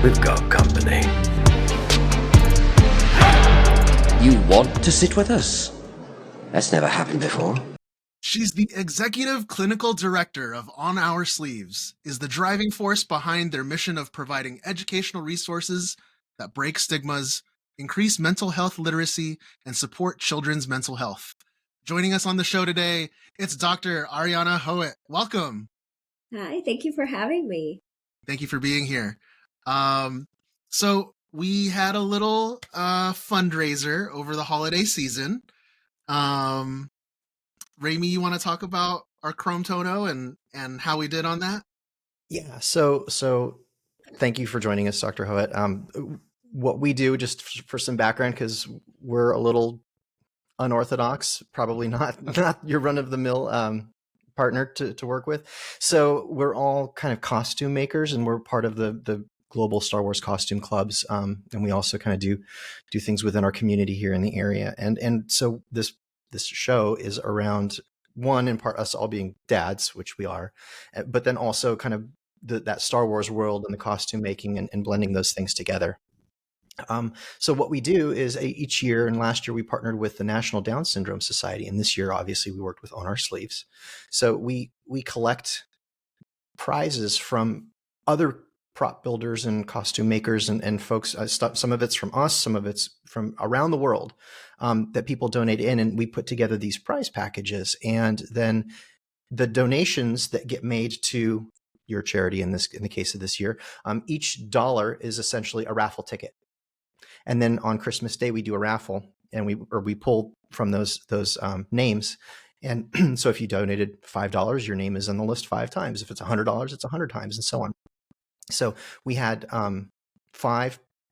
We've got company. You want to sit with us? That's never happened before. She's the executive clinical director of On Our Sleeves, is the driving force behind their mission of providing educational resources that break stigmas, increase mental health literacy, and support children's mental health. Joining us on the show today, it's Dr. Ariana Hoet. Welcome. Hi, thank you for having me. Thank you for being here. So we had a little fundraiser over the holiday season. Raimi, you want to talk about our Chrome Tono and how we did on that? Yeah. So thank you for joining us, Dr. Hoet. What we do, just for some background, because we're a little unorthodox, probably not your run of the mill partner to work with. So we're all kind of costume makers, and we're part of the global Star Wars costume clubs. And we also kind of do things within our community here in the area. And so this show is around, one, in part us all being dads, which we are, but then also kind of that Star Wars world and the costume making and blending those things together. So what we do is each year, and last year we partnered with the National Down Syndrome Society, and this year obviously we worked with On Our Sleeves. So we collect prizes from other prop builders and costume makers and folks. Some of it's from us, some of it's from around the world, that people donate in, and we put together these prize packages. And then the donations that get made to your charity, in the case of this year, each dollar is essentially a raffle ticket. And then on Christmas Day, we do a raffle, and we pull from those names. And so if you donated $5, your name is on the list 5 times. If it's $100, it's 100 times, and so on. So we had 4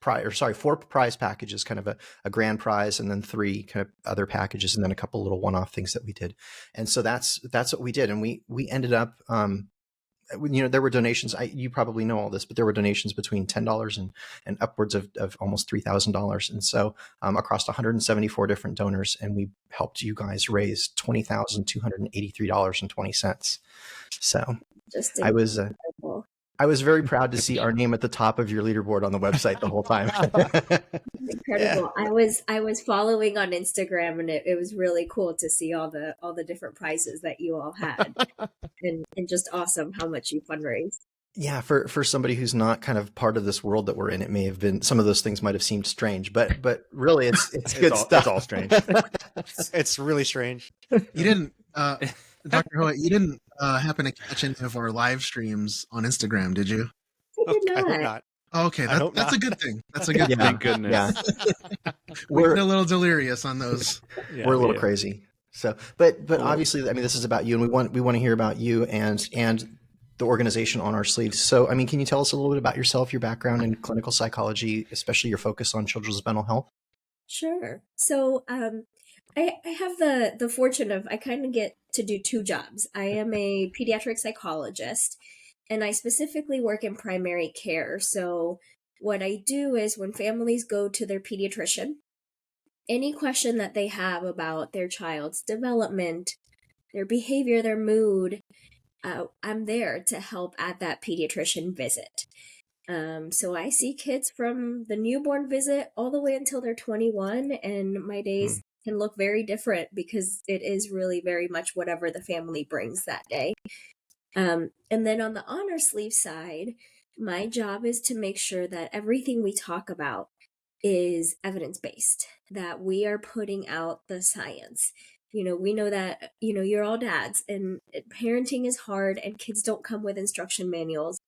prize packages, kind of a grand prize, and then 3 kind of other packages, and then a couple little one-off things that we did. And so that's what we did. And we ended up, there were donations. You probably know all this, but there were donations between $10 and upwards of almost $3,000. And so across 174 different donors, and we helped you guys raise $20,283.20. So Just I was very proud to see our name at the top of your leaderboard on the website the whole time. incredible. Yeah. I was following on Instagram, and it was really cool to see all the different prizes that you all had, and just awesome how much you fundraised. Yeah, for somebody who's not kind of part of this world that we're in, it may have been, some of those things might have seemed strange, but really it's good stuff. It's all strange. It's really strange. You didn't, Dr. Hoet, you didn't happen to catch any of our live streams on Instagram, did you? I did not. I hope not. Okay, that's a good thing. That's a good thing. Thank goodness. Yeah. We're a little delirious on those. Yeah, we're a little crazy. So, but obviously, I mean, this is about you, and we want to hear about you and the organization On Our Sleeves. So, I mean, can you tell us a little bit about yourself, your background in clinical psychology, especially your focus on children's mental health? Sure. So, I have the fortune of, I kind of get to do 2 jobs. I am a pediatric psychologist, and I specifically work in primary care. So what I do is, when families go to their pediatrician, any question that they have about their child's development, their behavior, their mood, I'm there to help at that pediatrician visit. So I see kids from the newborn visit all the way until they're 21, and my days can look very different because it is really very much whatever the family brings that day. And then on the On Our Sleeve side, my job is to make sure that everything we talk about is evidence-based, that we are putting out the science. We know that, you're all dads, and parenting is hard, and kids don't come with instruction manuals.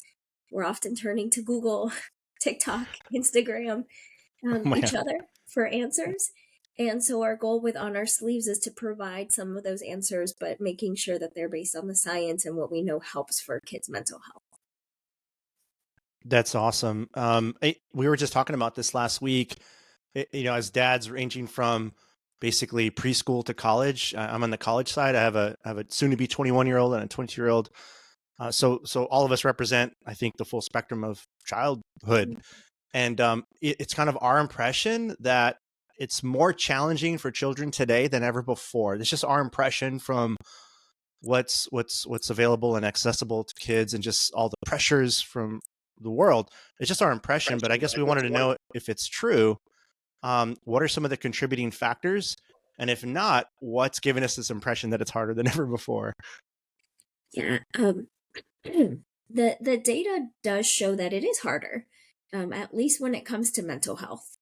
We're often turning to Google, TikTok, Instagram, each other for answers. And so our goal with On Our Sleeves is to provide some of those answers, but making sure that they're based on the science and what we know helps for kids' mental health. That's awesome. We were just talking about this last week, as dads ranging from basically preschool to college. I'm on the college side. I have a soon to be 21-year-old and a 22-year-old. So all of us represent, I think, the full spectrum of childhood. And it's kind of our impression that it's more challenging for children today than ever before. It's just our impression from what's available and accessible to kids, and just all the pressures from the world. It's just our impression, but I guess we wanted to know if it's true. What are some of the contributing factors? And if not, what's given us this impression that it's harder than ever before? Yeah. The data does show that it is harder, at least when it comes to mental health.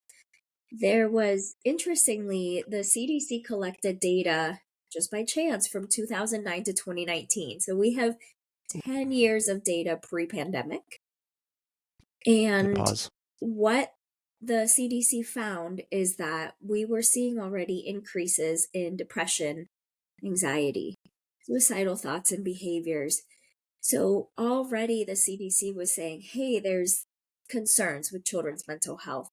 There was, interestingly, the CDC collected data just by chance from 2009 to 2019. So we have 10 years of data pre-pandemic. And Pause. what the CDC found is that we were seeing already increases in depression, anxiety, suicidal thoughts and behaviors. So already the CDC was saying, hey, there's concerns with children's mental health.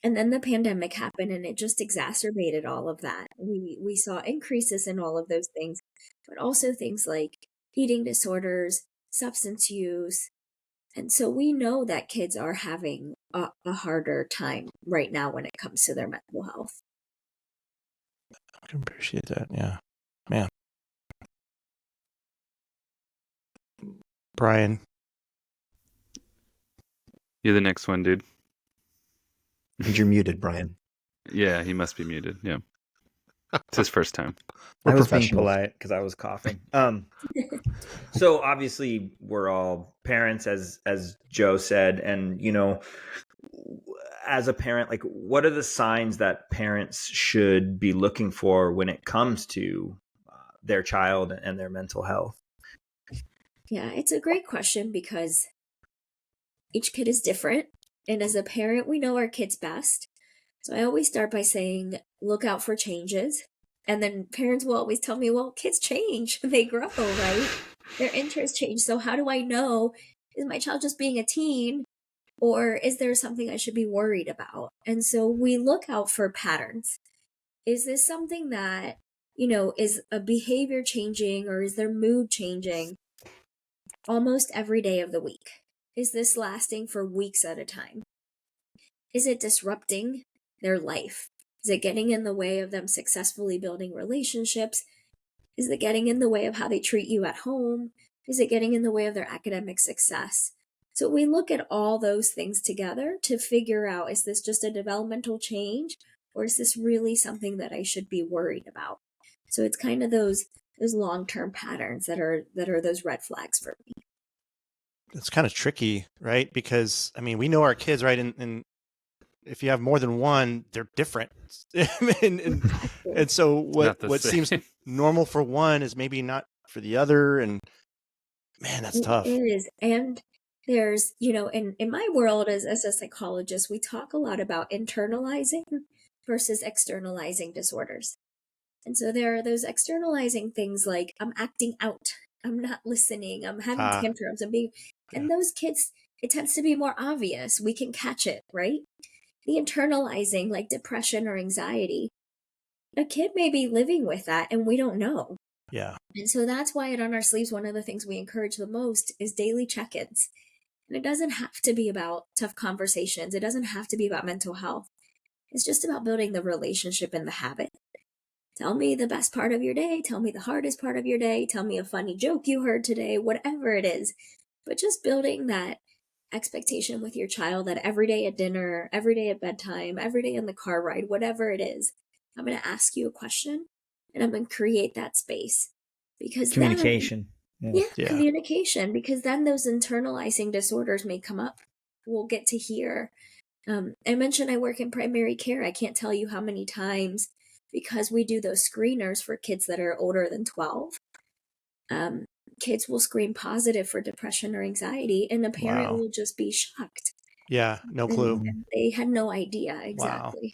And then the pandemic happened and it just exacerbated all of that. We saw increases in all of those things, but also things like eating disorders, substance use. And so we know that kids are having a harder time right now when it comes to their mental health. I can appreciate that. Yeah. Man. Brian. You're the next one, dude. And you're muted, Brian. Yeah, he must be muted. Yeah. It's his first time. I We're was being professionals. polite because I was coughing. So obviously we're all parents, as Joe said, and as a parent, like, what are the signs that parents should be looking for when it comes to their child and their mental health? Yeah, it's a great question because each kid is different. And as a parent, we know our kids best. So I always start by saying, look out for changes. And then parents will always tell me, well, kids change. They grow, right? Their interests change. So how do I know, is my child just being a teen? Or is there something I should be worried about? And so we look out for patterns. Is this something that, is a behavior changing, or is their mood changing almost every day of the week? Is this lasting for weeks at a time? Is it disrupting their life? Is it getting in the way of them successfully building relationships? Is it getting in the way of how they treat you at home? Is it getting in the way of their academic success? So we look at all those things together to figure out, is this just a developmental change, or is this really something that I should be worried about? So it's kind of those long-term patterns that are those red flags for me. It's kind of tricky, right? Because we know our kids, right? And if you have more than one, they're different. and so what seems normal for one is maybe not for the other. And man, that's tough. It is. And there's, in my world as a psychologist, we talk a lot about internalizing versus externalizing disorders. And so there are those externalizing things like, I'm acting out, I'm not listening, I'm having tantrums, and those kids, it tends to be more obvious. We can catch it, right? The internalizing, like depression or anxiety, a kid may be living with that and we don't know. Yeah. And so that's why On Our Sleeves, one of the things we encourage the most is daily check-ins. And it doesn't have to be about tough conversations. It doesn't have to be about mental health. It's just about building the relationship and the habit. Tell me the best part of your day. Tell me the hardest part of your day. Tell me a funny joke you heard today, whatever it is. But just building that expectation with your child that every day at dinner, every day at bedtime, every day in the car ride, whatever it is, I'm going to ask you a question and I'm going to create that space. Because communication. Communication. Because then those internalizing disorders may come up. We'll get to hear. I mentioned I work in primary care. I can't tell you how many times, because we do those screeners for kids that are older than 12. Kids will screen positive for depression or anxiety, and a parent will just be shocked. Yeah, no clue. And they had no idea exactly.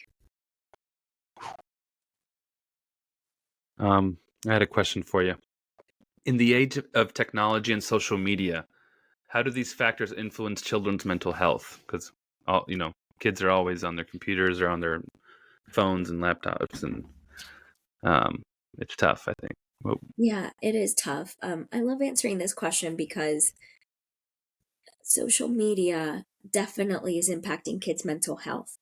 I had a question for you. In the age of technology and social media, how do these factors influence children's mental health? Because kids are always on their computers or on their phones and laptops, and it's tough, I think. Whoa. Yeah, it is tough. I love answering this question because social media definitely is impacting kids' mental health.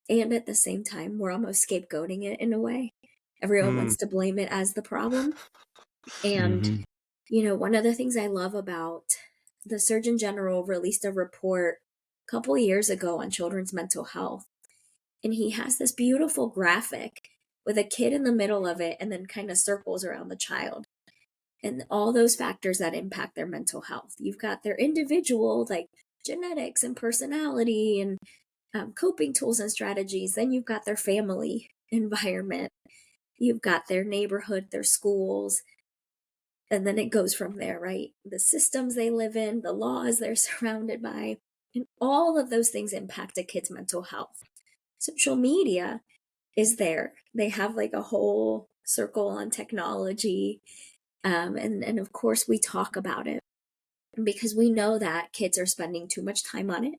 And at the same time, we're almost scapegoating it in a way. Everyone wants to blame it as the problem. And, one of the things I love about the Surgeon General released a report a couple years ago on children's mental health. And he has this beautiful graphic with a kid in the middle of it and then kind of circles around the child. And all those factors that impact their mental health. You've got their individual, like genetics and personality and coping tools and strategies. Then you've got their family environment. You've got their neighborhood, their schools. And then it goes from there, right? The systems they live in, the laws they're surrounded by, and all of those things impact a kid's mental health. Social media is there. They have like a whole circle on technology. And of course, we talk about it because we know that kids are spending too much time on it.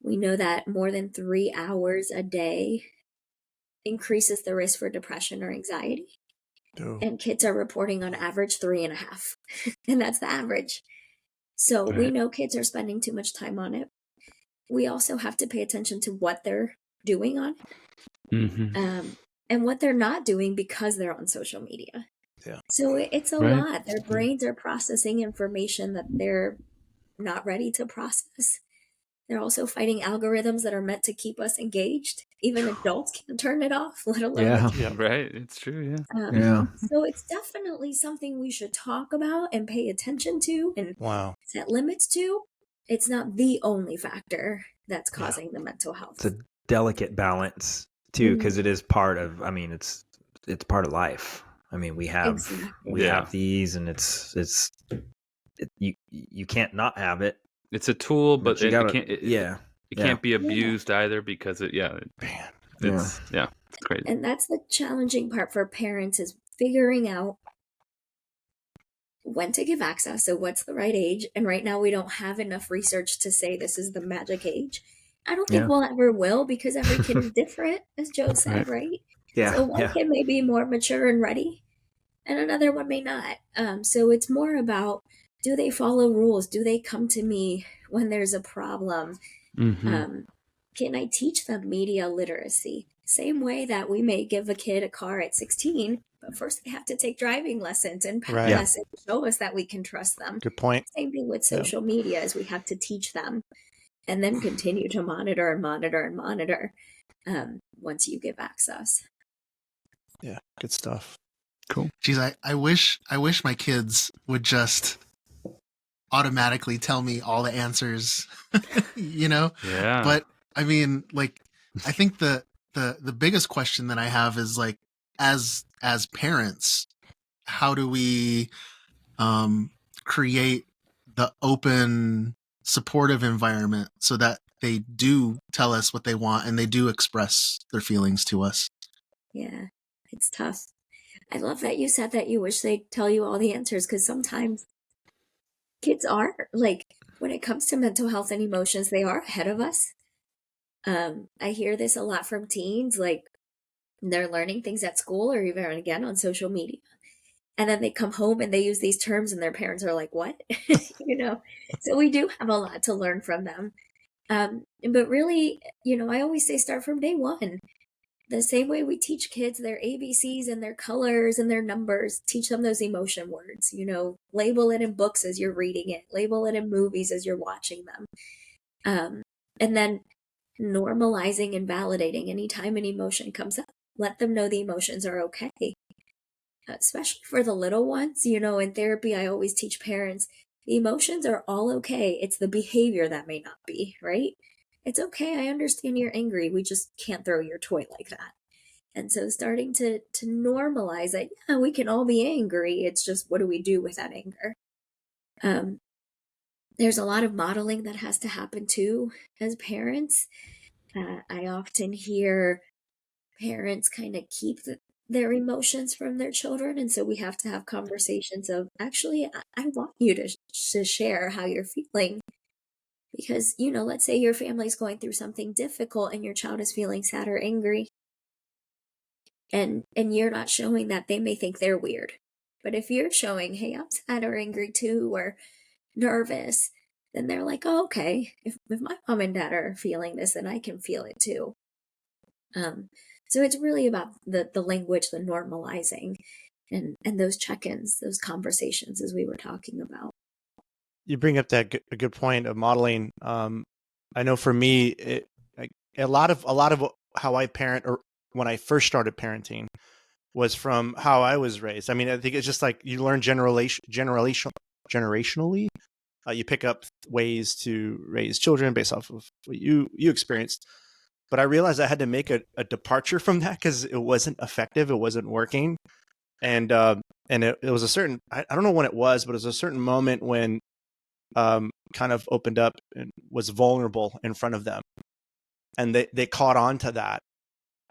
We know that more than 3 hours a day increases the risk for depression or anxiety. Oh. And kids are reporting on average 3.5. And that's the average. So we Right. know kids are spending too much time on it. We also have to pay attention to what they're doing on it. Mm-hmm. And what they're not doing because they're on social media. Yeah. So it's a Right. lot. Their brains are processing information that they're not ready to process. They're also fighting algorithms that are meant to keep us engaged. Even adults can't turn it off, let alone Yeah. the kids. Right. It's true. Yeah. Yeah. So it's definitely something we should talk about and pay attention to and Wow. set limits to. It's not the only factor that's causing the mental health. It's a delicate balance too, because it is part of. I mean, it's part of life. I mean, we have Exactly. have these, and you can't not have it. It's a tool, but you it gotta, can't. It yeah, can't be abused either because it. Yeah. Man. It's It's crazy. And that's the challenging part for parents is figuring out when to give access. So what's the right age? And right now we don't have enough research to say this is the magic age. I don't think we'll ever will because every kid is different, as Joe said, right? Yeah. So one kid may be more mature and ready and another one may not. So it's more about, do they follow rules? Do they come to me when there's a problem? Mm-hmm. Can I teach them media literacy? Same way that we may give a kid a car at 16, but first they have to take driving lessons and Right. lessons, show us that we can trust them. Good point. Same thing with social media is we have to teach them and then continue to monitor and monitor and monitor once you give access. Yeah. Good stuff. Cool. Geez, I wish my kids would just automatically tell me all the answers, you know? Yeah. But I mean, like, I think the biggest question that I have is like, as parents, how do we create the open, supportive environment so that they do tell us what they want and they do express their feelings to us? Yeah, it's tough. I love that you said that you wish they'd tell you all the answers because sometimes kids are like, when it comes to mental health and emotions, they are ahead of us. I hear this a lot from teens, like they're learning things at school or even again on social media. And then they come home and they use these terms and their parents are like, what? You know, so we do have a lot to learn from them. But really, you know, I always say start from day one. The same way we teach kids their ABCs and their colors and their numbers, teach them those emotion words, you know, label it in books as you're reading it, label it in movies as you're watching them. And then normalizing and validating anytime an emotion comes up. Let them know the emotions are okay. Especially for the little ones, you know, in therapy, I always teach parents, the emotions are all okay. It's the behavior that may not be, right? It's okay. I understand you're angry. We just can't throw your toy like that. And so starting to normalize that, yeah, we can all be angry. It's just, what do we do with that anger? There's a lot of modeling that has to happen too as parents. I often hear parents kind of keep their emotions from their children. And so we have to have conversations of, actually, I want you to share how you're feeling. Because, you know, let's say your family's going through something difficult and your child is feeling sad or angry. And you're not showing that, they may think they're weird. But if you're showing, hey, I'm sad or angry too, or nervous, then they're like, oh, okay, if my mom and dad are feeling this, then I can feel it too. So it's really about the language, the normalizing, and those check-ins, those conversations as we were talking about. you bring up a good point of modeling. I know for me, a lot of how I parent, or when I first started parenting, was from how I was raised. I mean, I think it's just like you learn generationally. You pick up ways to raise children based off of what you experienced. But I realized I had to make a departure from that because it wasn't effective. It wasn't working. And it was a certain, I don't know when it was, but it was a certain moment when kind of opened up and was vulnerable in front of them. And they caught on to that.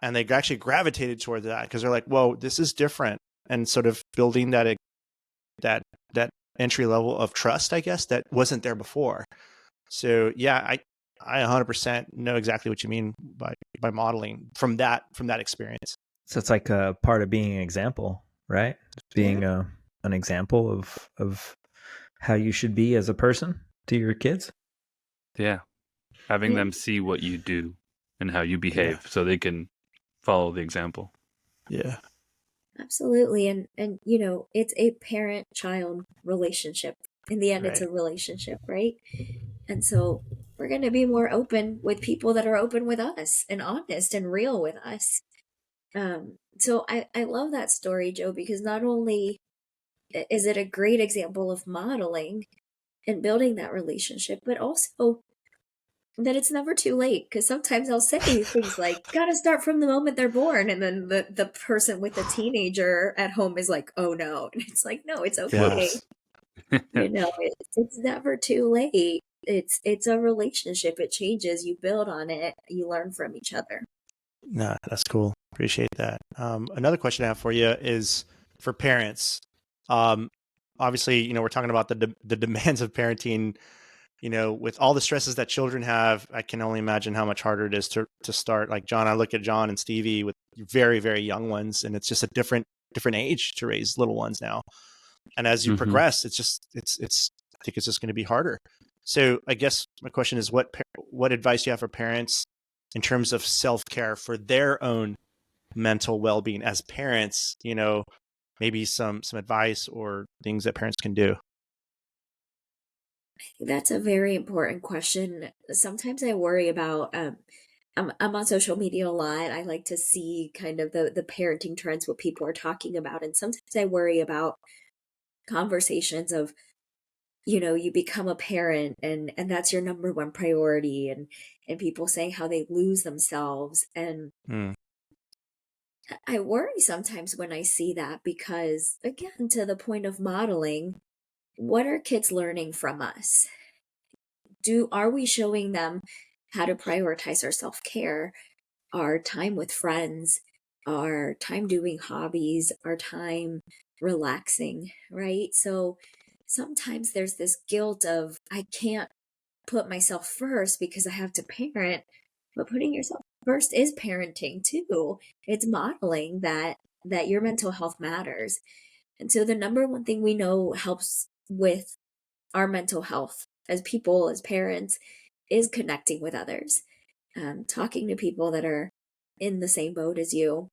And they actually gravitated toward that because they're like, whoa, this is different. And sort of building that entry level of trust, I guess, that wasn't there before. So yeah, I 100% know exactly what you mean by modeling from that experience. So it's like a part of being an example, right? Being an example of how you should be as a person to your kids. Yeah. Having them see what you do and how you behave so they can follow the example. Yeah. Absolutely. And you know, it's a parent-child relationship. In the end, it's a Right. relationship, right? And so we're going to be more open with people that are open with us and honest and real with us. So I love that story, Joe, because not only is it a great example of modeling and building that relationship, but also that it's never too late. Because sometimes I'll say things like, gotta start from the moment they're born. And then the person with the teenager at home is like, oh no. And it's like, no, it's okay. Yes. You know, it's never too late. It's a relationship. It changes. You build on it. You learn from each other. No, that's cool. Appreciate that. Another question I have for you is for parents. Obviously, you know, we're talking about the demands of parenting. You know, with all the stresses that children have, I can only imagine how much harder it is to start. Like John, I look at John and Stevie with very, very young ones, and it's just a different age to raise little ones now. And as you progress, it's I think it's just going to be harder. So I guess my question is, what advice do you have for parents in terms of self-care for their own mental well-being as parents? You know, maybe some advice or things that parents can do. That's a very important question. Sometimes I worry about I'm on social media a lot. I like to see kind of the parenting trends, what people are talking about. And sometimes I worry about conversations of, you know, you become a parent and that's your number one priority, and people saying how they lose themselves. And Mm. I worry sometimes when I see that because, again, to the point of modeling, what are kids learning from us? Are we showing them how to prioritize our self-care, our time with friends, our time doing hobbies, our time relaxing, right? So sometimes there's this guilt of I can't put myself first because I have to parent, but putting yourself first is parenting too. It's modeling that your mental health matters. And so the number one thing we know helps with our mental health as people, as parents, is connecting with others, talking to people that are in the same boat as you,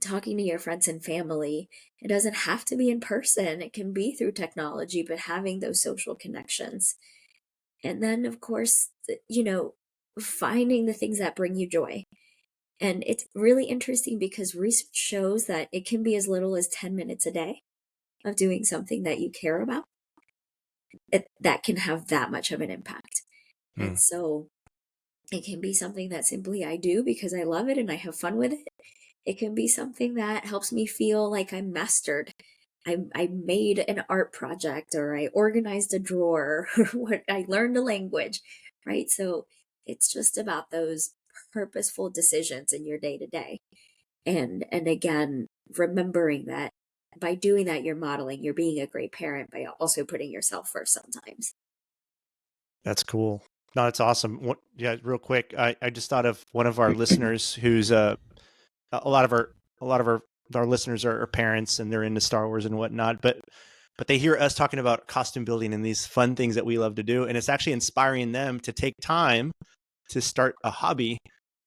talking to your friends and family. It doesn't have to be in person, it can be through technology, but having those social connections. And then, of course, you know, finding the things that bring you joy. And it's really interesting because research shows that it can be as little as 10 minutes a day of doing something that you care about. That can have that much of an impact. And so it can be something that simply I do because I love it and I have fun with it. It can be something that helps me feel like I'm mastered. I made an art project, or I organized a drawer, or what I learned a language, right? So it's just about those purposeful decisions in your day to day. And again, remembering that by doing that, you're modeling, you're being a great parent by also putting yourself first sometimes. That's cool. No, that's awesome. Yeah, real quick, I just thought of one of our listeners who's a lot of our listeners are parents and they're into Star Wars and whatnot, but they hear us talking about costume building and these fun things that we love to do, and it's actually inspiring them to take time to start a hobby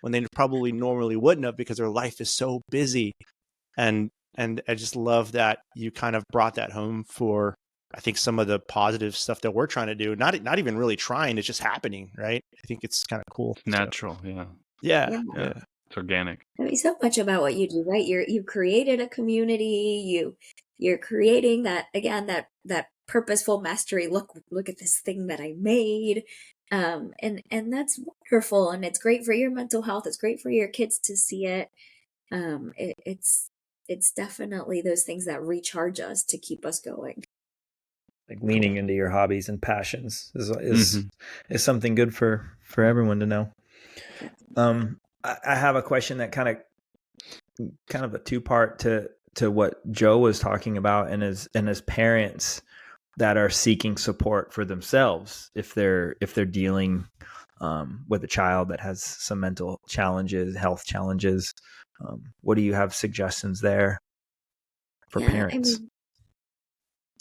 when they probably normally wouldn't have because their life is so busy. And I just love that you kind of brought that home for I think some of the positive stuff that we're trying to do, not even really trying, it's just happening, right? I think it's kind of cool. Natural, So, yeah. yeah. It's organic. I mean, so much about what you do, right? You've created a community. You're creating that, again, that purposeful mastery. Look at this thing that I made. And that's wonderful, and it's great for your mental health. It's great for your kids to see it. It's definitely those things that recharge us to keep us going. Like leaning into your hobbies and passions is Mhm. is something good for everyone to know. Yeah. I have a question that kind of a two-part to what Joe was talking about, and as parents that are seeking support for themselves if they're dealing with a child that has some mental challenges, health challenges. What do you have suggestions there for Yeah, I parents? mean,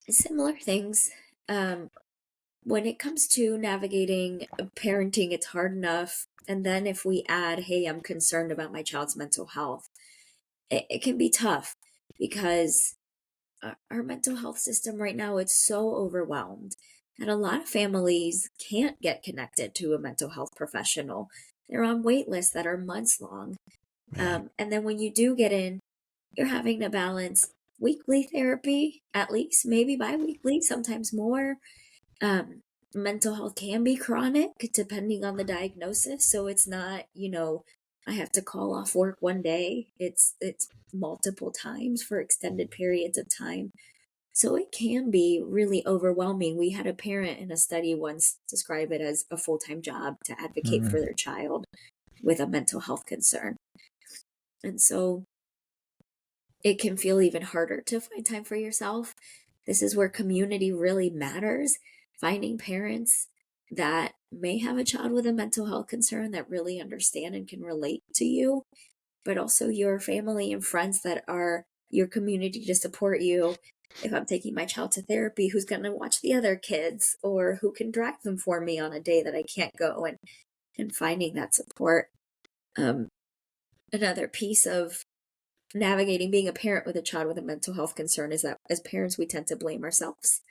similar things. When it comes to navigating parenting, it's hard enough. And then if we add, hey, I'm concerned about my child's mental health, it can be tough because our mental health system right now, it's so overwhelmed that a lot of families can't get connected to a mental health professional. They're on wait lists that are months long. And then when you do get in, you're having to balance weekly therapy, at least, maybe bi-weekly, sometimes more. Um, Mental health can be chronic depending on the diagnosis. So it's not, I have to call off work one day. It's multiple times for extended periods of time. So it can be really overwhelming. We had a parent in a study once describe it as a full-time job to advocate Mm. for their child with a mental health concern. And so it can feel even harder to find time for yourself. This is where community really matters. Finding parents that may have a child with a mental health concern that really understand and can relate to you, but also your family and friends that are your community to support you. If I'm taking my child to therapy, who's going to watch the other kids or who can drive them for me on a day that I can't go, and finding that support. Another piece of navigating being a parent with a child with a mental health concern is that as parents, we tend to blame ourselves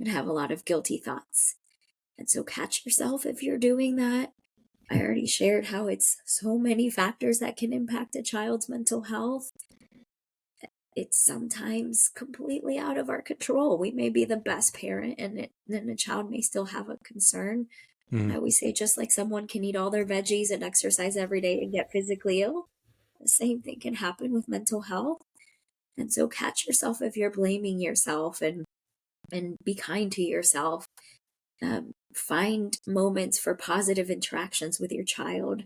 and have a lot of guilty thoughts. And so catch yourself if you're doing that. I already shared how it's so many factors that can impact a child's mental health. It's sometimes completely out of our control. We may be the best parent, and then the child may still have a concern. I always say, just like someone can eat all their veggies and exercise every day and get physically ill, the same thing can happen with mental health. And so catch yourself if you're blaming yourself, and be kind to yourself. Find moments for positive interactions with your child.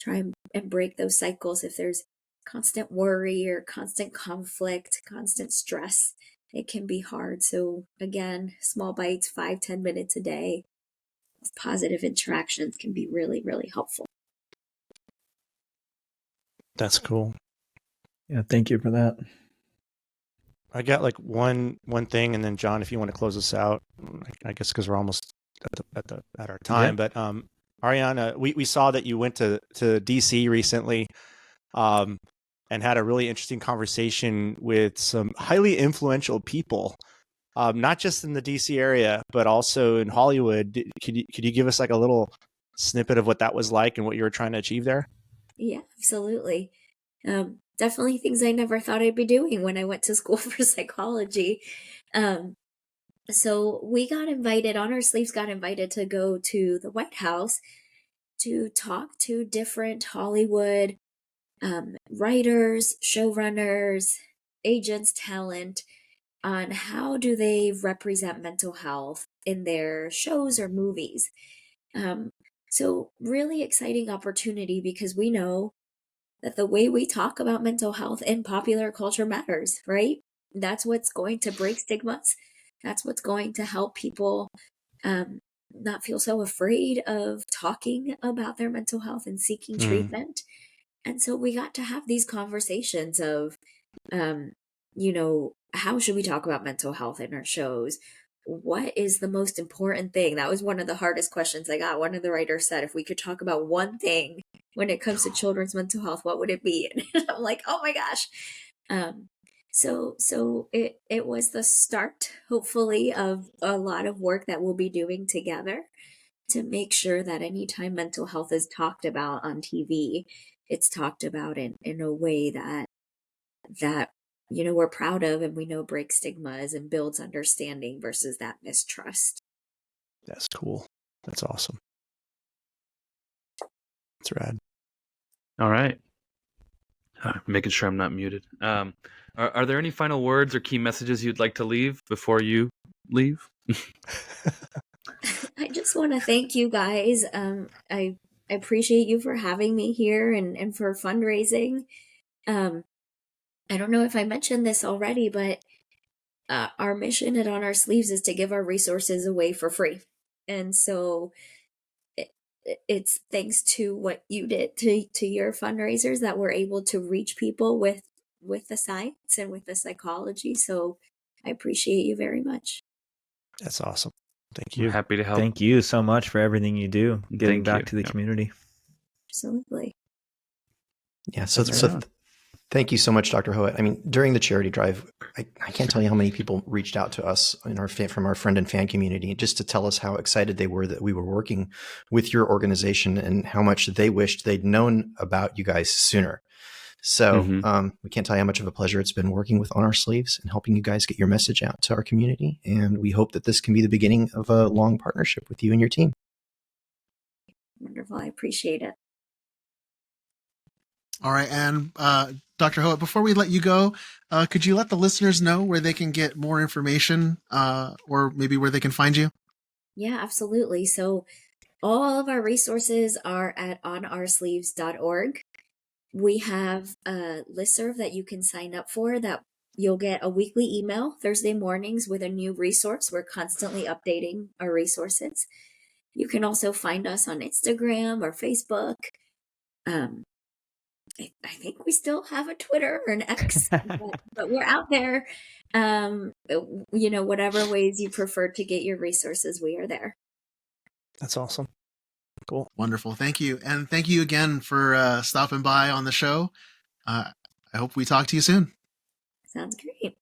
Try and break those cycles. If there's constant worry or constant conflict, constant stress, it can be hard. So again, small bites, 5-10 minutes a day of positive interactions can be really, really helpful. That's cool. Yeah, thank you for that. I got like one thing, and then John, if you want to close us out, I guess because we're almost at our time. Yeah. But Ariana, we saw that you went to DC recently, and had a really interesting conversation with some highly influential people, not just in the DC area, but also in Hollywood. Could you give us like a little snippet of what that was like and what you were trying to achieve there? Yeah, absolutely. Definitely things I never thought I'd be doing when I went to school for psychology. So we got invited, on our sleeves got invited to go to the White House to talk to different Hollywood writers, showrunners, agents, talent on how do they represent mental health in their shows or movies. Um, so really exciting opportunity because we know that the way we talk about mental health in popular culture matters, right? That's what's going to break stigmas. That's what's going to help people um, not feel so afraid of talking about their mental health and seeking treatment. And so we got to have these conversations of, um, how should we talk about mental health in our shows? What is the most important thing? That was one of the hardest questions I got. One of the writers said, if we could talk about one thing when it comes to children's mental health, what would it be? And I'm like, oh my gosh. So it was the start, hopefully, of a lot of work that we'll be doing together to make sure that anytime mental health is talked about on TV, it's talked about in a way that we're proud of and we know breaks stigmas and builds understanding versus that mistrust. That's cool. That's awesome. That's rad. All right. Making sure I'm not muted. Are there any final words or key messages you'd like to leave before you leave? I just want to thank you guys. I appreciate you for having me here and for fundraising. I don't know if I mentioned this already, but our mission at On Our Sleeves is to give our resources away for free. And so it's thanks to what you did to your fundraisers that we're able to reach people with the science and with the psychology. So I appreciate you very much. That's awesome. Thank We're you. happy to help. Thank you so much for everything you do, giving Thank back you. to the Yep. community. Absolutely. Yeah. So, That's so right. thank you so much, Dr. Hoet. I mean, during the charity drive, I can't tell you how many people reached out to us from our friend and fan community just to tell us how excited they were that we were working with your organization and how much they wished they'd known about you guys sooner. So we can't tell you how much of a pleasure it's been working with On Our Sleeves and helping you guys get your message out to our community. And we hope that this can be the beginning of a long partnership with you and your team. Wonderful. I appreciate it. All right. And Dr. Hoet, before we let you go, could you let the listeners know where they can get more information or maybe where they can find you? Yeah, absolutely. So all of our resources are at onoursleeves.org. We have a listserv that you can sign up for that you'll get a weekly email Thursday mornings with a new resource. We're constantly updating our resources. You can also find us on Instagram or Facebook. I think we still have a Twitter or an X, but we're out there. Whatever ways you prefer to get your resources, we are there. That's awesome. Cool. Wonderful. Thank you. And thank you again for stopping by on the show. I hope we talk to you soon. Sounds great.